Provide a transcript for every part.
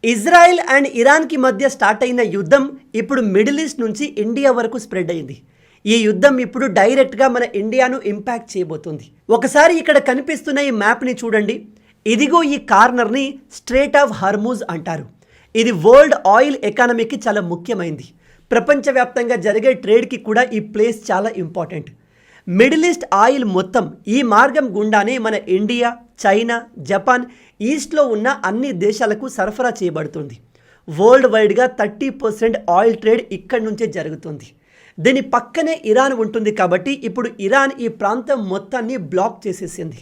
Israel and ఇరాన్కి మధ్య start అయిన యుద్ధం ఇప్పుడు మిడిల్ ఈస్ట్ నుంచి ఇండియా వరకు స్ప్రెడ్ అయింది. ఈ యుద్ధం ఇప్పుడు డైరెక్ట్గా మన ఇండియాను ఇంపాక్ట్ చేయబోతుంది. ఒకసారి ఇక్కడ కనిపిస్తున్న ఈ మ్యాప్ని చూడండి. ఇదిగో ఈ కార్నర్ని స్ట్రేట్ ఆఫ్ హర్మూజ్ అంటారు. ఇది వరల్డ్ ఆయిల్ ఎకానమీకి చాలా ముఖ్యమైనది. ప్రపంచవ్యాప్తంగా జరిగే ట్రేడ్కి కూడా ఈ ప్లేస్ చాలా ఇంపార్టెంట్. మిడిల్ ఈస్ట్ ఆయిల్ మొత్తం ఈ మార్గం గుండానే మన ఇండియా, చైనా, జపాన్, ఈస్ట్లో ఉన్న అన్ని దేశాలకు సరఫరా చేయబడుతుంది. వరల్డ్ వైడ్గా 30% ఆయిల్ ట్రేడ్ ఇక్కడి నుంచే జరుగుతుంది. దీని పక్కనే ఇరాన్ ఉంటుంది కాబట్టి ఇప్పుడు ఇరాన్ ఈ ప్రాంతం మొత్తాన్ని బ్లాక్ చేసేసింది.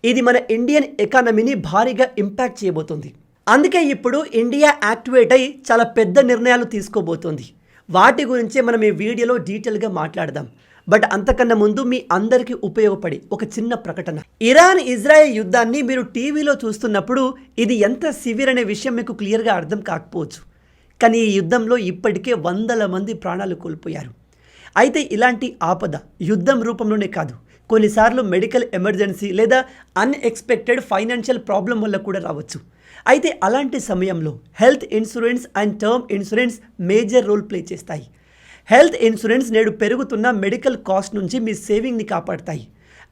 ఇది మన ఇండియన్ ఎకానమీని భారీగా ఇంపాక్ట్ చేయబోతుంది. అందుకే ఇప్పుడు ఇండియా యాక్టివేట్ అయి చాలా పెద్ద నిర్ణయాలు తీసుకోబోతోంది. వాటి గురించే మనం ఈ వీడియోలో డీటెయిల్గా మాట్లాడదాం. బట్ అంతకన్నా ముందు మీ అందరికీ ఉపయోగపడి ఒక చిన్న ప్రకటన. ఇరాన్ ఇజ్రాయెల్ యుద్ధాన్ని మీరు టీవీలో చూస్తున్నప్పుడు ఇది ఎంత సివియర్ అనే విషయం మీకు క్లియర్గా అర్థం కాకపోవచ్చు. కానీ ఈ యుద్ధంలో ఇప్పటికే వందల మంది ప్రాణాలు కోల్పోయారు. అయితే ఇలాంటి ఆపద యుద్ధం రూపంలోనే కాదు, కొన్నిసార్లు మెడికల్ ఎమర్జెన్సీ లేదా అన్ఎక్స్పెక్టెడ్ ఫైనాన్షియల్ ప్రాబ్లం వల్ల కూడా రావచ్చు. అయితే అలాంటి సమయంలో health insurance and term insurance major role play చేస్తాయి. హెల్త్ ఇన్సూరెన్స్ నేడు పెరుగుతున్న మెడికల్ కాస్ట్ నుంచి మీ సేవింగ్ని కాపాడతాయి.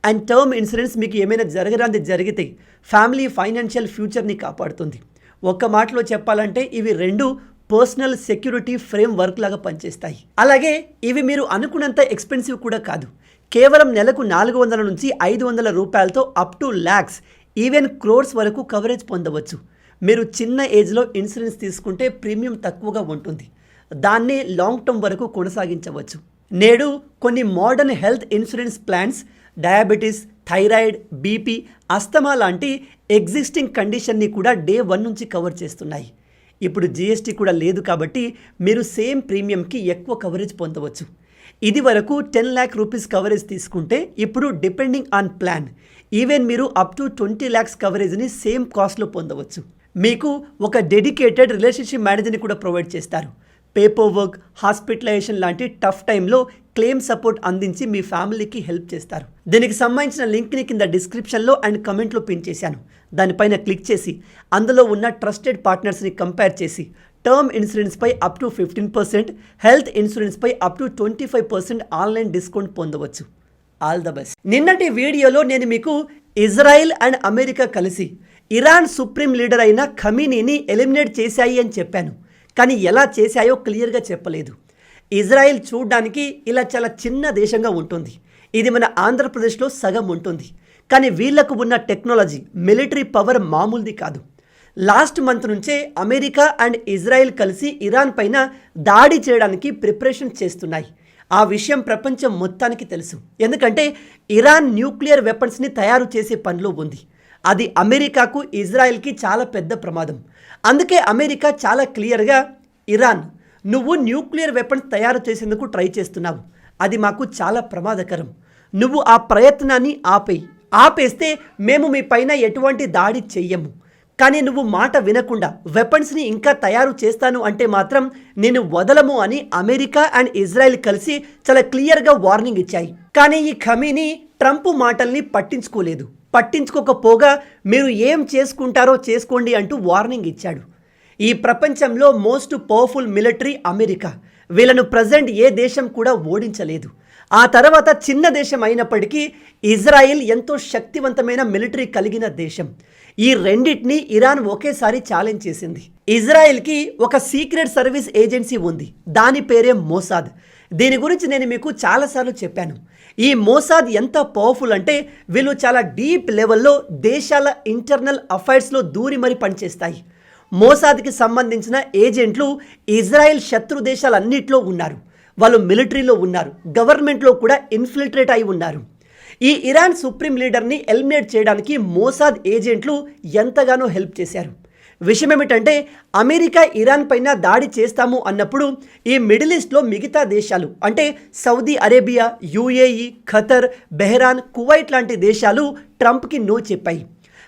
అండ్ టర్మ్ ఇన్సూరెన్స్ మీకు ఏమైనా జరగరాంది జరిగితే ఫ్యామిలీ ఫైనాన్షియల్ ఫ్యూచర్ని కాపాడుతుంది. ఒక్క మాటలో చెప్పాలంటే ఇవి రెండు పర్సనల్ సెక్యూరిటీ ఫ్రేమ్ వర్క్ లాగా పనిచేస్తాయి. అలాగే ఇవి మీరు అనుకున్నంత ఎక్స్పెన్సివ్ కూడా కాదు. కేవలం నెలకు 400 నుంచి 500 రూపాయలతో up to lakhs, even crores వరకు కవరేజ్ పొందవచ్చు. మీరు చిన్న ఏజ్లో ఇన్సూరెన్స్ తీసుకుంటే ప్రీమియం తక్కువగా ఉంటుంది. దాన్ని లాంగ్ టర్మ్ వరకు కొనసాగించవచ్చు. నేడు కొన్ని modern health insurance plans diabetes, thyroid, BP, asthma లాంటి ఎగ్జిస్టింగ్ కండిషన్ని కూడా డే 1 నుంచి కవర్ చేస్తున్నాయి. ఇప్పుడు జీఎస్టీ కూడా లేదు కాబట్టి మీరు సేమ్ ప్రీమియంకి ఎక్కువ కవరేజ్ పొందవచ్చు. ఇది వరకు 10 lakh రూపీస్ కవరేజ్ తీసుకుంటే ఇప్పుడు డిపెండింగ్ ఆన్ ప్లాన్ ఈవెన్ మీరు అప్ టు 20 lakhs కవరేజ్ని సేమ్ కాస్ట్లో పొందవచ్చు. మీకు ఒక డెడికేటెడ్ రిలేషన్షిప్ మేనేజర్ని కూడా ప్రొవైడ్ చేస్తారు. పేపర్ వర్క్, హాస్పిటలైజేషన్ లాంటి టఫ్ టైంలో క్లెయిమ్ సపోర్ట్ అందించి మీ ఫ్యామిలీకి హెల్ప్ చేస్తారు. దీనికి సంబంధించిన లింక్ని కింద డిస్క్రిప్షన్లో అండ్ కమెంట్లో పిన్ చేశాను. దానిపైన క్లిక్ చేసి అందులో ఉన్న ట్రస్టెడ్ పార్ట్నర్స్ని కంపేర్ చేసి టర్మ్ ఇన్సూరెన్స్పై అప్ టు 15%, హెల్త్ ఇన్సూరెన్స్పై అప్ టు 25% ఆన్లైన్ డిస్కౌంట్ పొందవచ్చు. All the best. నిన్నటి వీడియోలో నేను మీకు ఇజ్రాయెల్ అండ్ అమెరికా కలిసి ఇరాన్ సుప్రీం లీడర్ అయిన ఖమీనీని ఎలిమినేట్ చేశాయి అని చెప్పాను. కానీ ఎలా చేశాయో క్లియర్గా చెప్పలేదు. ఇజ్రాయెల్ చూడ్డానికి ఇలా చాలా చిన్న దేశంగా ఉంటుంది. ఇది మన ఆంధ్రప్రదేశ్లో సగం ఉంటుంది. కానీ వీళ్లకు ఉన్న టెక్నాలజీ, మిలిటరీ పవర్ మామూలుది కాదు. లాస్ట్ మంత్ నుంచే అమెరికా అండ్ ఇజ్రాయెల్ కలిసి ఇరాన్ పైన దాడి చేయడానికి ప్రిపరేషన్ చేస్తున్నాయి. ఆ విషయం ప్రపంచం మొత్తానికి తెలుసు. ఎందుకంటే ఇరాన్ న్యూక్లియర్ వెపన్స్ని తయారు చేసే పనిలో ఉంది. అది అమెరికాకు, ఇజ్రాయెల్కి చాలా పెద్ద ప్రమాదం. అందుకే అమెరికా చాలా క్లియర్గా, ఇరాన్ నువ్వు న్యూక్లియర్ వెపన్స్ తయారు చేసేందుకు ట్రై చేస్తున్నావు, అది మాకు చాలా ప్రమాదకరం. నువ్వు ఆ ప్రయత్నాన్ని ఆపేస్తే మేము మీ పైన ఎటువంటి దాడి చెయ్యము. కానీ నువ్వు మాట వినకుండా వెపన్స్ని ఇంకా తయారు చేస్తాను అంటే మాత్రం నేను వదలము అని అమెరికా అండ్ ఇజ్రాయెల్ కలిసి చాలా క్లియర్గా వార్నింగ్ ఇచ్చాయి. కానీ ఈ ఖమీనీ ట్రంప్ మాటల్ని పట్టించుకోకపోగా మీరు ఏం చేసుకుంటారో చేసుకోండి అంటూ వార్నింగ్ ఇచ్చాడు. ఈ ప్రపంచంలో మోస్ట్ పవర్ఫుల్ మిలిటరీ అమెరికా. వీళ్ళను ప్రజెంట్ ఏ దేశం కూడా ఓడించలేదు. ఆ తర్వాత చిన్న దేశం అయినప్పటికీ ఇజ్రాయెల్ ఎంతో శక్తివంతమైన మిలిటరీ కలిగిన దేశం. ఈ రెండింటిని ఇరాన్ ఒకేసారి ఛాలెంజ్ చేసింది. ఇజ్రాయెల్కి ఒక సీక్రెట్ సర్వీస్ ఏజెన్సీ ఉంది. దాని పేరే మోసాద్. దీని గురించి నేను మీకు చాలాసార్లు చెప్పాను. ఈ మోసాద్ ఎంత పవర్ఫుల్ అంటే వీళ్ళు చాలా డీప్ లెవెల్లో దేశాల ఇంటర్నల్ అఫైర్స్లో దూరి మరీ పనిచేస్తాయి. మోసాద్కి సంబంధించిన ఏజెంట్లు ఇజ్రాయెల్ శత్రు దేశాలన్నింటిలో ఉన్నారు. వాళ్ళు మిలిటరీలో ఉన్నారు, గవర్నమెంట్లో కూడా ఇన్ఫిల్ట్రేట్ అయి ఉన్నారు. ఈ ఇరాన్ సుప్రీం లీడర్ని ఎలిమినేట్ చేయడానికి మోసాద్ ఏజెంట్లు ఎంతగానో హెల్ప్ చేశారు. విషయం ఏమిటంటే అమెరికా ఇరాన్ పైన దాడి చేస్తాము అన్నప్పుడు ఈ మిడిల్ ఈస్ట్లో మిగతా దేశాలు అంటే Saudi Arabia, UAE, Qatar, బెహ్రాన్, Kuwait లాంటి దేశాలు ట్రంప్కి నో చెప్పాయి.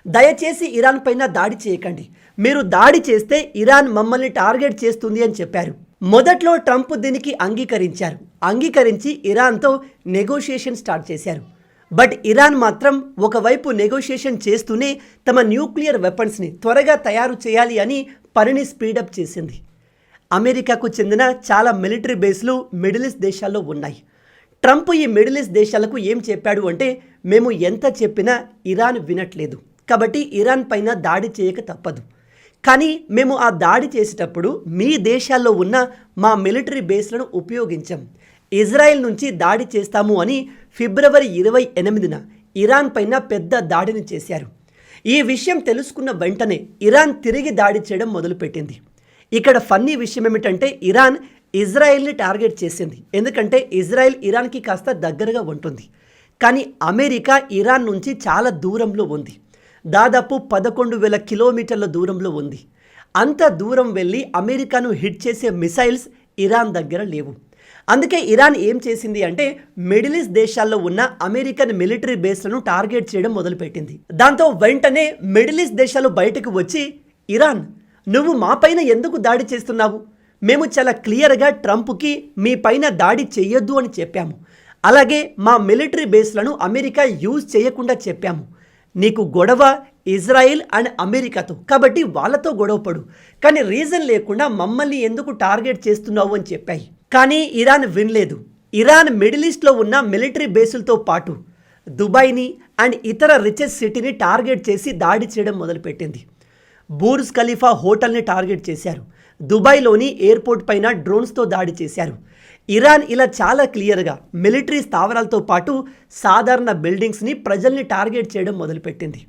దయచేసి ఇరాన్ పైన దాడి చేయకండి, మీరు దాడి చేస్తే ఇరాన్ మమ్మల్ని టార్గెట్ చేస్తుంది అని చెప్పారు. మొదట్లో ట్రంప్ దీనికి అంగీకరించి ఇరాన్తో నెగోషియేషన్ స్టార్ట్ చేశారు. బట్ ఇరాన్ మాత్రం ఒకవైపు నెగోషియేషన్ చేస్తూనే తమ న్యూక్లియర్ వెపన్స్ని త్వరగా తయారు చేయాలి అని పనిని స్పీడప్ చేసింది. అమెరికాకు చెందిన చాలా మిలిటరీ బేస్లు మిడిల్ ఈస్ట్ దేశాల్లో ఉన్నాయి. ట్రంప్ ఈ మిడిల్ ఈస్ట్ దేశాలకు ఏం చెప్పాడు అంటే, మేము ఎంత చెప్పినా ఇరాన్ వినట్లేదు, కాబట్టి ఇరాన్ పైన దాడి చేయక తప్పదు. కానీ మేము ఆ దాడి చేసేటప్పుడు మీ దేశాల్లో ఉన్న మా మిలిటరీ బేస్లను ఉపయోగించాం, ఇజ్రాయెల్ నుంచి దాడి చేస్తాము అని ఫిబ్రవరి 28న ఇరాన్ పైన పెద్ద దాడిని చేశారు. ఈ విషయం తెలుసుకున్న వెంటనే ఇరాన్ తిరిగి దాడి చేయడం మొదలుపెట్టింది. ఇక్కడ ఫన్నీ విషయం ఏమిటంటే, ఇరాన్ ఇజ్రాయెల్ని టార్గెట్ చేసింది, ఎందుకంటే ఇజ్రాయెల్ ఇరాన్కి కాస్త దగ్గరగా ఉంటుంది. కానీ అమెరికా ఇరాన్ నుంచి చాలా దూరంలో ఉంది, దాదాపు 11,000 కిలోమీటర్ల దూరంలో ఉంది. అంత దూరం వెళ్ళి అమెరికాను హిట్ చేసే మిసైల్స్ ఇరాన్ దగ్గర లేవు. అందుకే ఇరాన్ ఏం చేసింది అంటే, మిడిల్ ఈస్ట్ దేశాల్లో ఉన్న అమెరికన్ మిలిటరీ బేస్లను టార్గెట్ చేయడం మొదలుపెట్టింది. దాంతో వెంటనే మిడిల్ ఈస్ట్ దేశాలు బయటకు వచ్చి, ఇరాన్ నువ్వు మా పైన ఎందుకు దాడి చేస్తున్నావు? మేము చాలా క్లియర్గా ట్రంప్కి మీ పైన దాడి చెయ్యొద్దు అని చెప్పాము, అలాగే మా మిలిటరీ బేస్లను అమెరికా యూజ్ చేయకుండా చెప్పాము. నీకు గొడవ ఇజ్రాయెల్ అండ్ అమెరికాతో, కాబట్టి వాళ్ళతో గొడవపడు, కానీ రీజన్ లేకుండా మమ్మల్ని ఎందుకు టార్గెట్ చేస్తున్నావు అని చెప్పాయి. కానీ ఇరాన్ వినలేదు. ఇరాన్ మిడిల్ ఈస్ట్లో ఉన్న మిలిటరీ బేసులతో పాటు దుబాయ్ని అండ్ ఇతర రిచెస్ట్ సిటీని టార్గెట్ చేసి దాడి చేయడం మొదలుపెట్టింది. బూర్జ్ ఖలీఫా హోటల్ని టార్గెట్ చేశారు. దుబాయ్లోని ఎయిర్పోర్ట్ పైన డ్రోన్స్తో దాడి చేశారు. ఇరాన్ ఇలా చాలా క్లియర్గా మిలిటరీ స్థావరాలతో పాటు సాధారణ బిల్డింగ్స్ని, ప్రజల్ని టార్గెట్ చేయడం మొదలుపెట్టింది.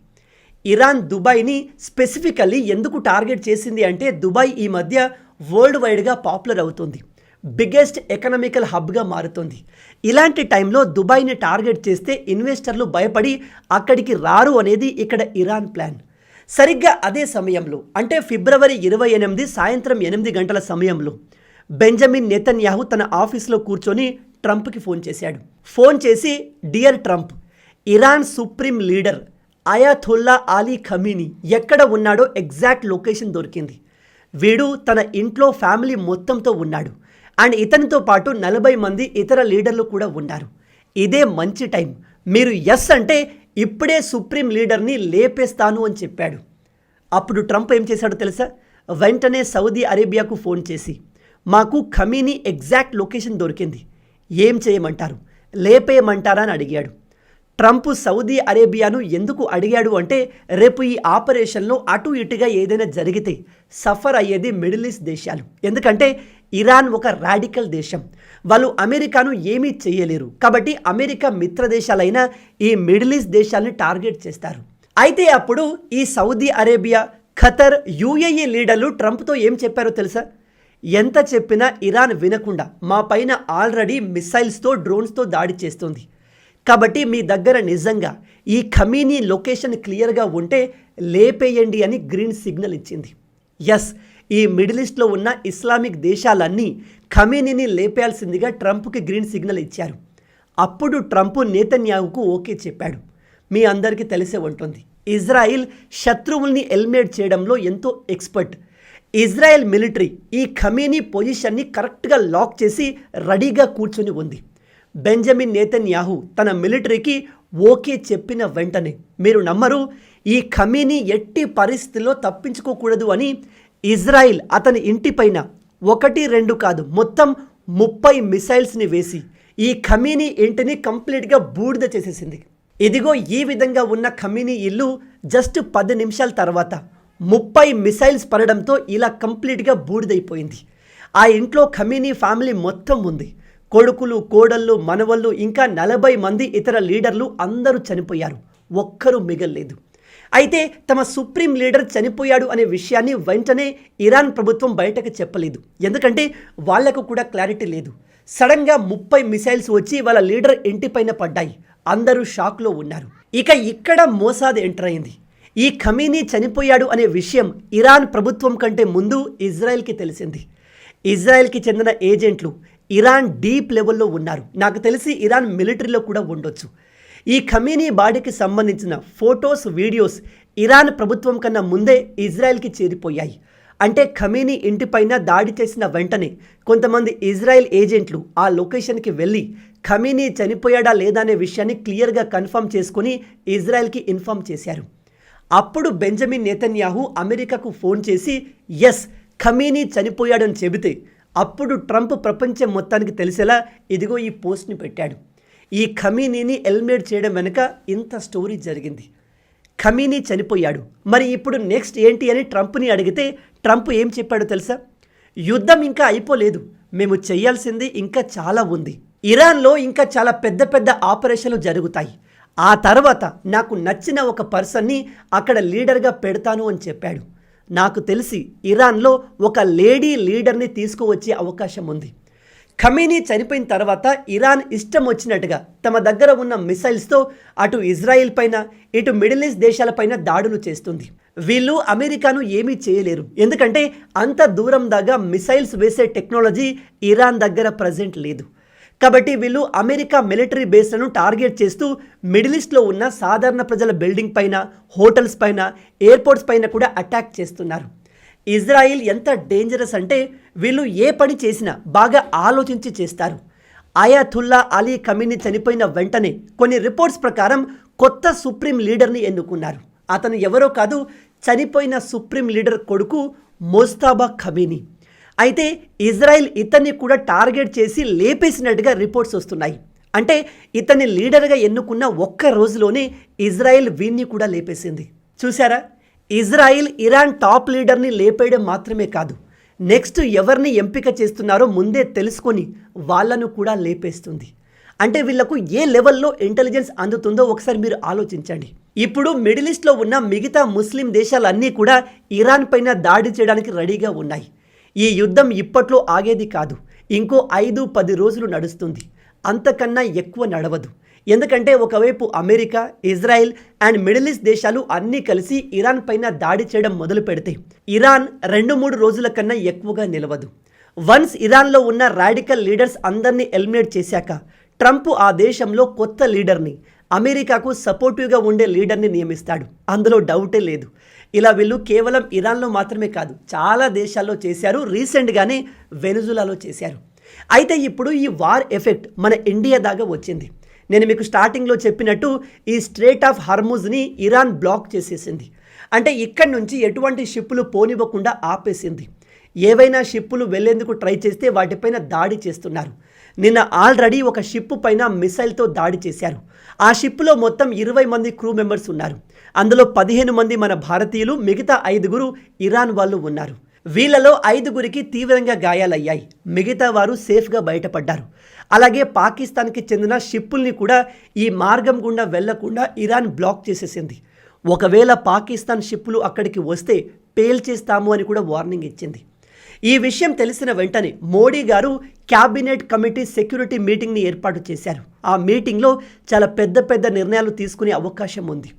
ఇరాన్ దుబాయ్ని స్పెసిఫికల్లీ ఎందుకు టార్గెట్ చేసింది అంటే, దుబాయ్ ఈ మధ్య వరల్డ్ వైడ్గా పాపులర్ అవుతుంది, బిగ్గెస్ట్ ఎకనామికల్ హబ్గా మారుతుంది. ఇలాంటి టైంలో దుబాయ్ని టార్గెట్ చేస్తే ఇన్వెస్టర్లు భయపడి అక్కడికి రారు అనేది ఇక్కడ ఇరాన్ ప్లాన్. సరిగ్గా అదే సమయంలో, అంటే ఫిబ్రవరి 28 సాయంత్రం 8 గంటల సమయంలో బెంజమిన్ నెతన్యాహు తన ఆఫీస్లో కూర్చొని ట్రంప్కి ఫోన్ చేశాడు. ఫోన్ చేసి, dear Trump, Iran supreme leader Ayatollah Ali Khamenei ఎక్కడ ఉన్నాడో ఎగ్జాక్ట్ లొకేషన్ దొరికింది. వీడు తన ఇంట్లో ఫ్యామిలీ మొత్తంతో ఉన్నాడు అండ్ ఇతనితో పాటు 40 మంది ఇతర లీడర్లు కూడా ఉన్నారు. ఇదే మంచి టైం, మీరు ఎస్ అంటే ఇప్పుడే సుప్రీం లీడర్ని లేపేస్తాను అని చెప్పాడు. అప్పుడు ట్రంప్ ఏం చేశాడో తెలుసా? వెంటనే సౌదీ అరేబియాకు ఫోన్ చేసి, మాకు ఖమీనీ ఎగ్జాక్ట్ లొకేషన్ దొరికింది, ఏం చేయమంటారు, లేపేయమంటారా అని అడిగాడు. ట్రంప్ సౌదీ అరేబియాను ఎందుకు అడిగాడు అంటే, రేపు ఈ ఆపరేషన్లో అటు ఇటుగా ఏదైనా జరిగితే సఫర్ అయ్యేది మిడిల్ ఈస్ట్ దేశాలు, ఎందుకంటే ఇరాన్ ఒక రాడికల్ దేశం, వాళ్ళు అమెరికాను ఏమీ చేయలేరు, కాబట్టి అమెరికా మిత్ర దేశాలైన ఈ మిడిల్ ఈస్ట్ దేశాలని టార్గెట్ చేస్తారు. అయితే అప్పుడు ఈ సౌదీ అరేబియా, ఖతర్, యుఏఈ లీడర్లు ట్రంప్తో ఏం చెప్పారో తెలుసా? ఎంత చెప్పినా ఇరాన్ వినకుండా మా పైన ఆల్రెడీ మిసైల్స్తో, డ్రోన్స్తో దాడి చేస్తుంది, కాబట్టి మీ దగ్గర నిజంగా ఈ ఖమీనీ లొకేషన్ క్లియర్గా ఉంటే లేపేయండి అని గ్రీన్ సిగ్నల్ ఇచ్చింది. ఎస్, ఈ మిడిల్ ఈస్ట్లో ఉన్న ఇస్లామిక్ దేశాలన్నీ ఖమీనీని లేపేయాల్సిందిగా ట్రంప్కి గ్రీన్ సిగ్నల్ ఇచ్చారు. అప్పుడు ట్రంప్ నెతన్యాహుకు ఓకే చెప్పాడు. మీ అందరికీ తెలిసే ఉంటుంది, ఇజ్రాయిల్ శత్రువుల్ని ఎలిమినేట్ చేయడంలో ఎంతో ఎక్స్పర్ట్. ఇజ్రాయెల్ మిలిటరీ ఈ ఖమీనీ పొజిషన్ని కరెక్ట్గా లాక్ చేసి రెడీగా కూర్చొని ఉంది. బెంజమిన్ నెతన్యాహు తన మిలిటరీకి ఓకే చెప్పిన వెంటనే, మీరు నమ్మరు, ఈ ఖమీనీ ఎట్టి పరిస్థితుల్లో తప్పించుకోకూడదు అని ఇజ్రాయిల్ అతని ఇంటిపైన 1-2 కాదు, మొత్తం 30 మిసైల్స్ని వేసి ఈ ఖమీనీ ఇంటిని కంప్లీట్గా బూడిద చేసేసింది. ఇదిగో ఈ విధంగా ఉన్న ఖమీనీ ఇల్లు జస్ట్ 10 నిమిషాల తర్వాత 30 మిసైల్స్ పడడంతో ఇలా కంప్లీట్గా బూడిదైపోయింది. ఆ ఇంట్లో ఖమీనీ ఫ్యామిలీ మొత్తం ఉంది. కొడుకులు, కోడళ్ళు, మనవళ్ళు, ఇంకా 40 మంది ఇతర లీడర్లు అందరూ చనిపోయారు, ఒక్కరూ మిగల్లేదు. అయితే తమ సుప్రీం లీడర్ చనిపోయాడు అనే విషయాన్ని వెంటనే ఇరాన్ ప్రభుత్వం బయటకు చెప్పలేదు, ఎందుకంటే వాళ్లకు కూడా క్లారిటీ లేదు. సడన్గా 30 మిసైల్స్ వచ్చి వాళ్ళ లీడర్ ఇంటిపైన పడ్డాయి, అందరూ షాక్లో ఉన్నారు. ఇక ఇక్కడ మోసాద్ ఎంటర్ అయింది. ఈ ఖమీనీ చనిపోయాడు అనే విషయం ఇరాన్ ప్రభుత్వం కంటే ముందు ఇజ్రాయెల్కి తెలిసింది. ఇజ్రాయెల్కి చెందిన ఏజెంట్లు ఇరాన్ డీప్ లెవెల్లో ఉన్నారు, నాకు తెలిసి ఇరాన్ మిలిటరీలో కూడా ఉండొచ్చు. ఈ ఖమీనీ బాడీకి సంబంధించిన ఫొటోస్, వీడియోస్ ఇరాన్ ప్రభుత్వం కన్నా ముందే ఇజ్రాయెల్కి చేరిపోయాయి. అంటే ఖమీనీ ఇంటిపైన దాడి చేసిన వెంటనే కొంతమంది ఇజ్రాయెల్ ఏజెంట్లు ఆ లొకేషన్కి వెళ్ళి ఖమీనీ చనిపోయాడా లేదా అనే విషయాన్ని క్లియర్గా కన్ఫర్మ్ చేసుకుని ఇజ్రాయెల్కి ఇన్ఫార్మ్ చేశారు. అప్పుడు బెంజమిన్ నెతన్యాహు అమెరికాకు ఫోన్ చేసి ఎస్ ఖమీనీ చనిపోయాడని చెబితే అప్పుడు ట్రంప్ ప్రపంచం మొత్తానికి తెలిసేలా ఇదిగో ఈ పోస్ట్ని పెట్టాడు. ఈ ఖమీనీని ఎలిమినేట్ చేయడం వెనుక ఇంత స్టోరీ జరిగింది. ఖమీనీ చనిపోయాడు, మరి ఇప్పుడు నెక్స్ట్ ఏంటి అని ట్రంప్ని అడిగితే ట్రంప్ ఏం చెప్పాడో తెలుసా? యుద్ధం ఇంకా అయిపోలేదు, మేము చేయాల్సింది ఇంకా చాలా ఉంది. ఇరాన్లో ఇంకా చాలా పెద్ద పెద్ద ఆపరేషన్లు జరుగుతాయి. ఆ తర్వాత నాకు నచ్చిన ఒక పర్సన్ని అక్కడ లీడర్గా పెడతాను అని చెప్పాడు. నాకు తెలిసి ఇరాన్లో ఒక లేడీ లీడర్ని తీసుకువచ్చే అవకాశం ఉంది. ఖమీనీ చనిపోయిన తర్వాత ఇరాన్ ఇష్టం వచ్చినట్టుగా తమ దగ్గర ఉన్న మిసైల్స్తో అటు ఇజ్రాయిల్ పైన ఇటు మిడిల్ ఈస్ట్ దేశాలపైన దాడులు చేస్తుంది. వీళ్ళు అమెరికాను ఏమీ చేయలేరు, ఎందుకంటే అంత దూరం దాకా మిసైల్స్ వేసే టెక్నాలజీ ఇరాన్ దగ్గర ప్రజెంట్ లేదు. కాబట్టి వీళ్ళు అమెరికా మిలిటరీ బేస్లను టార్గెట్ చేస్తూ మిడిల్ ఈస్ట్లో ఉన్న సాధారణ ప్రజల బిల్డింగ్ పైన, హోటల్స్ పైన, ఎయిర్పోర్ట్స్ పైన కూడా అటాక్ చేస్తున్నారు. ఇజ్రాయిల్ ఎంత డేంజరస్ అంటే వీళ్ళు ఏ పని చేసినా బాగా ఆలోచించి చేస్తారు. అయాతుల్లా అలీ ఖమీనీ చనిపోయిన వెంటనే కొన్ని రిపోర్ట్స్ ప్రకారం కొత్త సుప్రీం లీడర్ని ఎన్నుకున్నారు. అతను ఎవరో కాదు, చనిపోయిన సుప్రీం లీడర్ కొడుకు మోజ్తబా ఖమీనీ. అయితే ఇజ్రాయిల్ ఇతన్ని కూడా టార్గెట్ చేసి లేపేసినట్టుగా రిపోర్ట్స్ వస్తున్నాయి. అంటే ఇతన్ని లీడర్గా ఎన్నుకున్న ఒక్క రోజులోనే ఇజ్రాయిల్ వీన్ని కూడా లేపేసింది. చూసారా, ఇజ్రాయిల్ ఇరాన్ టాప్ లీడర్ని లేపేయడం మాత్రమే కాదు, నెక్స్ట్ ఎవరిని ఎంపిక చేస్తున్నారో ముందే తెలుసుకొని వాళ్ళను కూడా లేపేస్తుంది. అంటే వీళ్లకు ఏ లెవెల్లో ఇంటెలిజెన్స్ అందుతుందో ఒకసారి మీరు ఆలోచించండి. ఇప్పుడు మిడిల్ ఈస్ట్లో ఉన్న మిగతా ముస్లిం దేశాలన్నీ కూడా ఇరాన్ పైన దాడి చేయడానికి రెడీగా ఉన్నాయి. ఈ యుద్ధం ఇప్పట్లో ఆగేది కాదు, ఇంకో 5-10 రోజులు నడుస్తుంది, అంతకన్నా ఎక్కువ నడవదు. ఎందుకంటే ఒకవైపు America, Israel and middle east దేశాలు అన్నీ కలిసి ఇరాన్ పైన దాడి చేయడం మొదలు పెడితే ఇరాన్ 2-3 రోజుల కన్నా ఎక్కువగా నిలవదు. వన్స్ ఇరాన్లో ఉన్న రాడికల్ లీడర్స్ అందరినీ ఎలిమినేట్ చేశాక ట్రంప్ ఆ దేశంలో కొత్త లీడర్ని, అమెరికాకు సపోర్టివ్గా ఉండే లీడర్ని నియమిస్తాడు, అందులో డౌటే లేదు. ఇలా వీళ్ళు కేవలం ఇరాన్లో మాత్రమే కాదు, చాలా దేశాల్లో చేశారు. రీసెంట్గానే వెనుజులాలో చేశారు. అయితే ఇప్పుడు ఈ వార్ ఎఫెక్ట్ మన ఇండియా దాకా వచ్చింది. నేను మీకు స్టార్టింగ్లో చెప్పినట్టు ఈ స్ట్రేట్ ఆఫ్ హర్ముజ్ని ఇరాన్ బ్లాక్ చేసేసింది. అంటే ఇక్కడి నుంచి ఎటువంటి షిప్పులు పోనివ్వకుండా ఆపేసింది. ఏవైనా షిప్పులు వెళ్లేందుకు ట్రై చేస్తే వాటిపైన దాడి చేస్తున్నారు. నిన్న ఆల్రెడీ ఒక షిప్ పైన మిసైల్తో దాడి చేశారు. ఆ షిప్లో మొత్తం 20 మంది క్రూ మెంబర్స్ ఉన్నారు. అందులో 15 మంది మన భారతీయులు, మిగతా 5 ఇరాన్ వాళ్ళు ఉన్నారు. వీళ్ళలో 5 తీవ్రంగా గాయాలయ్యాయి, మిగతా వారు సేఫ్గా బయటపడ్డారు. అలాగే పాకిస్తాన్కి చెందిన షిప్పుల్ని కూడా ఈ మార్గం గుండా వెళ్లకుండా ఇరాన్ బ్లాక్ చేసేసింది. ఒకవేళ పాకిస్తాన్ షిప్పులు అక్కడికి వస్తే పేల్చేస్తాము అని కూడా వార్నింగ్ ఇచ్చింది. ఈ విషయం తెలిసిన వెంటనే మోడీ గారు క్యాబినెట్ కమిటీ సెక్యూరిటీ మీటింగ్ని ఏర్పాటు చేశారు. ఆ మీటింగ్లో చాలా పెద్ద పెద్ద నిర్ణయాలు తీసుకునే అవకాశం ఉంది.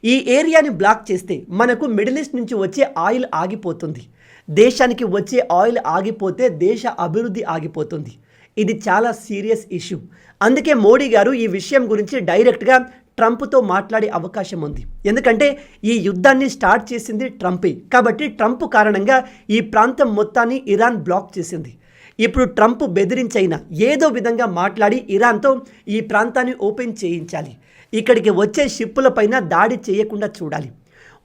ఈ ఏరియాని బ్లాక్ చేస్తే మనకు మిడిల్ ఈస్ట్ నుంచి వచ్చే ఆయిల్ ఆగిపోతుంది. దేశానికి వచ్చే ఆయిల్ ఆగిపోతే దేశ అభివృద్ధి ఆగిపోతుంది. ఇది చాలా సీరియస్ ఇష్యూ. అందుకే మోడీ గారు ఈ విషయం గురించి డైరెక్ట్గా ట్రంప్తో మాట్లాడే అవకాశం ఉంది. ఎందుకంటే ఈ యుద్ధాన్ని స్టార్ట్ చేసింది ట్రంపే. కాబట్టి ట్రంప్ కారణంగా ఈ ప్రాంతం మొత్తాన్ని ఇరాన్ బ్లాక్ చేసింది. ఇప్పుడు ట్రంప్ బెదిరించైనా ఏదో విధంగా మాట్లాడి ఇరాన్తో ఈ ప్రాంతాన్ని ఓపెన్ చేయించాలి. ఇక్కడికి వచ్చే షిప్పులపైన దాడి చేయకుండా చూడాలి.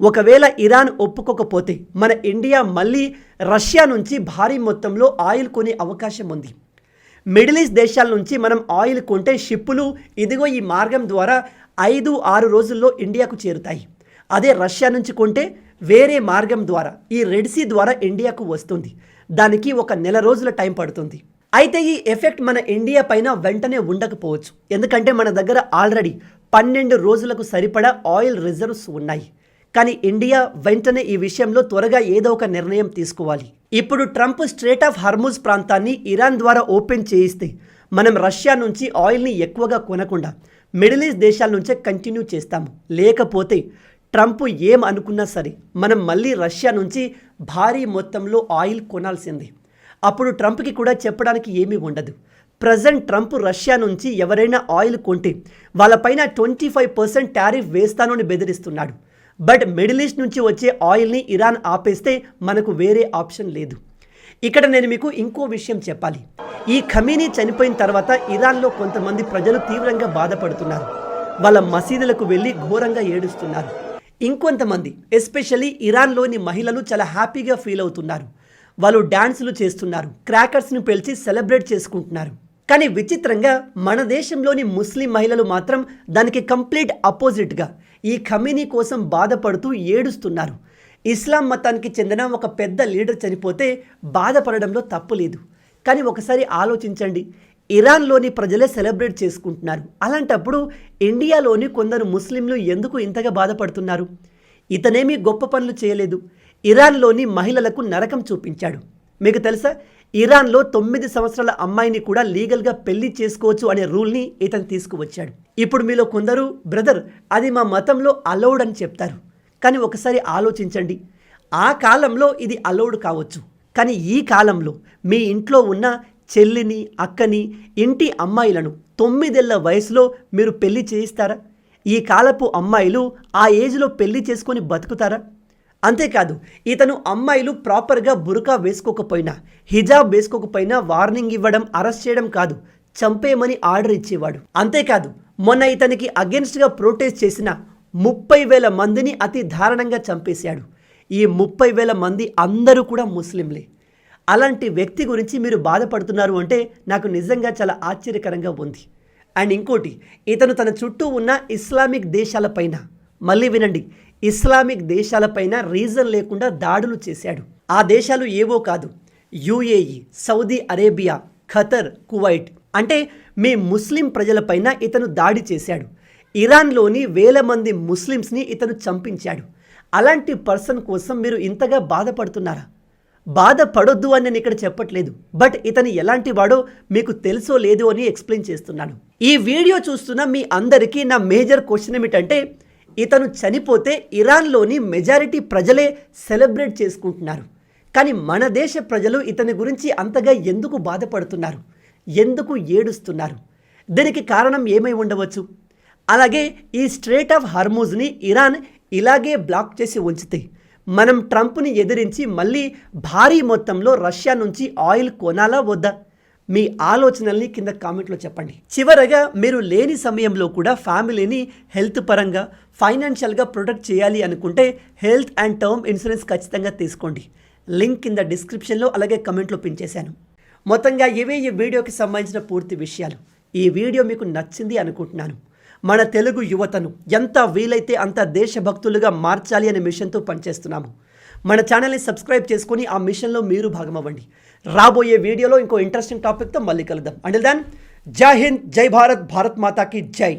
ఒకవేళ ఇరాన్ ఒప్పుకోకపోతే మన ఇండియా మళ్ళీ రష్యా నుంచి భారీ మొత్తంలో ఆయిల్ కొనే అవకాశం ఉంది. మిడిల్ ఈస్ట్ దేశాల నుంచి మనం ఆయిల్ కొంటే షిప్పులు ఇదిగో ఈ మార్గం ద్వారా 5-6 రోజుల్లో ఇండియాకు చేరుతాయి. అదే రష్యా నుంచి కొంటే వేరే మార్గం ద్వారా ఈ రెడ్ సీ ద్వారా ఇండియాకు వస్తుంది. దానికి 1 నెల రోజుల టైం పడుతుంది. అయితే ఈ ఎఫెక్ట్ మన ఇండియా పైన వెంటనే ఉండకపోవచ్చు. ఎందుకంటే మన దగ్గర ఆల్రెడీ 12 రోజులకు సరిపడా ఆయిల్ రిజర్వ్స్ ఉన్నాయి. కానీ ఇండియా వెంటనే ఈ విషయంలో త్వరగా ఏదో ఒక నిర్ణయం తీసుకోవాలి. ఇప్పుడు ట్రంప్ స్ట్రేట్ ఆఫ్ హర్ముజ్ ప్రాంతాన్ని ఇరాన్ ద్వారా ఓపెన్ చేయిస్తే మనం రష్యా నుంచి ఆయిల్ని ఎక్కువగా కొనకుండా మిడిల్ ఈస్ట్ దేశాల నుంచే కంటిన్యూ చేస్తాము. లేకపోతే ట్రంప్ ఏం అనుకున్నా సరే మనం మళ్ళీ రష్యా నుంచి భారీ మొత్తంలో ఆయిల్ కొనాల్సిందే. అప్పుడు ట్రంప్కి కూడా చెప్పడానికి ఏమీ ఉండదు. ప్రజెంట్ ట్రంప్ రష్యా నుంచి ఎవరైనా ఆయిల్ కొంటే వాళ్ళపైన 25% టారిఫ్ వేస్తాను అని బెదిరిస్తున్నాడు. బట్ మిడిల్ ఈస్ట్ నుంచి వచ్చే ఆయిల్ని ఇరాన్ ఆపేస్తే మనకు వేరే ఆప్షన్ లేదు. ఇక్కడ నేను మీకు ఇంకో విషయం చెప్పాలి. ఈ ఖమీనీ చనిపోయిన తర్వాత ఇరాన్లో కొంతమంది ప్రజలు తీవ్రంగా బాధపడుతున్నారు. వాళ్ళ మసీదులకు వెళ్ళి ఘోరంగా ఏడుస్తున్నారు. ఇంకొంతమంది ఎస్పెషల్లీ ఇరాన్లోని మహిళలు చాలా హ్యాపీగా ఫీల్ అవుతున్నారు. వాళ్ళు డ్యాన్సులు చేస్తున్నారు, క్రాకర్స్ని పేల్చి సెలబ్రేట్ చేసుకుంటున్నారు. కానీ విచిత్రంగా మన దేశంలోని ముస్లిం మహిళలు మాత్రం దానికి కంప్లీట్ అపోజిట్గా ఈ ఖమీనీ కోసం బాధపడుతూ ఏడుస్తున్నారు. ఇస్లాం మతానికి చెందిన ఒక పెద్ద లీడర్ చనిపోతే బాధపడడంలో తప్పు లేదు. కానీ ఒకసారి ఆలోచించండి, ఇరాన్లోని ప్రజలే సెలబ్రేట్ చేసుకుంటున్నారు. అలాంటప్పుడు ఇండియాలోని కొందరు ముస్లింలు ఎందుకు ఇంతగా బాధపడుతున్నారు? ఇతనేమీ గొప్ప పనులు చేయలేదు. ఇరాన్లోని మహిళలకు నరకం చూపించాడు. మీకు తెలుసా, ఇరాన్లో 9 సంవత్సరాల అమ్మాయిని కూడా లీగల్గా పెళ్లి చేసుకోవచ్చు అనే రూల్ని ఇతను తీసుకువచ్చాడు. ఇప్పుడు మీలో కొందరు బ్రదర్ అది మా మతంలో అలౌడ్ అని చెప్తారు. కానీ ఒకసారి ఆలోచించండి, ఆ కాలంలో ఇది అలౌడ్ కావచ్చు, కానీ ఈ కాలంలో మీ ఇంట్లో ఉన్న చెల్లిని, అక్కని, ఇంటి అమ్మాయిలను 9 ఏళ్ల వయసులో మీరు పెళ్లి చేయిస్తారా? ఈ కాలపు అమ్మాయిలు ఆ ఏజ్లో పెళ్లి చేసుకొని బతుకుతారా? అంతేకాదు, ఇతను అమ్మాయిలు ప్రాపర్గా బురకా వేసుకోకపోయినా, హిజాబ్ వేసుకోకపోయినా వార్నింగ్ ఇవ్వడం, అరెస్ట్ చేయడం కాదు, చంపేయమని ఆర్డర్ ఇచ్చేవాడు. అంతేకాదు, మొన్న ఇతనికి అగెన్స్ట్గా ప్రొటెస్ట్ చేసిన 30,000 మందిని అతి దారుణంగా చంపేశాడు. ఈ 30,000 మంది అందరూ కూడా ముస్లింలే. అలాంటి వ్యక్తి గురించి మీరు బాధపడుతున్నారు అంటే నాకు నిజంగా చాలా ఆశ్చర్యకరంగా ఉంది. అండ్ ఇంకోటి, ఇతను తన చుట్టూ ఉన్న ఇస్లామిక్ దేశాలపైన, మళ్ళీ వినండి, ఇస్లామిక్ దేశాలపైన రీజన్ లేకుండా దాడులు చేశాడు. ఆ దేశాలు ఏవో కాదు, UAE, Saudi Arabia, Qatar, Kuwait. అంటే మీ ముస్లిం ప్రజలపైన ఇతను దాడి చేశాడు. ఇరాన్లోని 1000 మంది ముస్లిమ్స్ని ఇతను చంపించాడు. అలాంటి పర్సన్ కోసం మీరు ఇంతగా బాధపడుతున్నారా? బాధపడొద్దు అని నేను ఇక్కడ చెప్పట్లేదు, బట్ ఇతను ఎలాంటి వాడో మీకు తెలుసో లేదో అని ఎక్స్ప్లెయిన్ చేస్తున్నాను. ఈ వీడియో చూస్తున్న మీ అందరికీ నా మేజర్ క్వశ్చన్ ఏమిటంటే, ఇతను చనిపోతే ఇరాన్లోని మెజారిటీ ప్రజలే సెలబ్రేట్ చేసుకుంటున్నారు. కానీ మన దేశ ప్రజలు ఇతని గురించి అంతగా ఎందుకు బాధపడుతున్నారు? ఎందుకు ఏడుస్తున్నారు? దీనికి కారణం ఏమై ఉండవచ్చు? అలాగే ఈ స్ట్రేట్ ఆఫ్ హార్మూజ్ని ఇరాన్ ఇలాగే బ్లాక్ చేసి ఉంచితే మనం ట్రంప్ని ఎదిరించి మళ్ళీ భారీ మొత్తంలో రష్యా నుంచి ఆయిల్ కొనాలా వద్దా? మీ ఆలోచనల్ని కింద కామెంట్లో చెప్పండి. చివరగా, మీరు లేని సమయంలో కూడా ఫ్యామిలీని హెల్త్ పరంగా, ఫైనాన్షియల్గా ప్రొటెక్ట్ చేయాలి అనుకుంటే హెల్త్ అండ్ టర్మ్ ఇన్సూరెన్స్ ఖచ్చితంగా తీసుకోండి. లింక్ కింద డిస్క్రిప్షన్లో అలాగే కమెంట్లో పిన్ చేశాను. మొత్తంగా ఇవే ఈ వీడియోకి సంబంధించిన పూర్తి విషయాలు. ఈ వీడియో మీకు నచ్చింది అనుకుంటున్నాను. మన తెలుగు యువతను ఎంత వీలైతే అంత దేశభక్తులుగా మార్చాలి అనే మిషన్తో పనిచేస్తున్నాము. మన ఛానల్ని సబ్స్క్రైబ్ చేసుకొని ఆ మిషన్లో మీరు భాగమవ్వండి. రాబోయే వీడియోలో ఇంకో ఇంట్రెస్టింగ్ టాపిక్తో మళ్ళీ కలుద్దాం. అంటిల్ దెన్, జై హింద్, జై భారత్, భారత్ మాతాకి జై.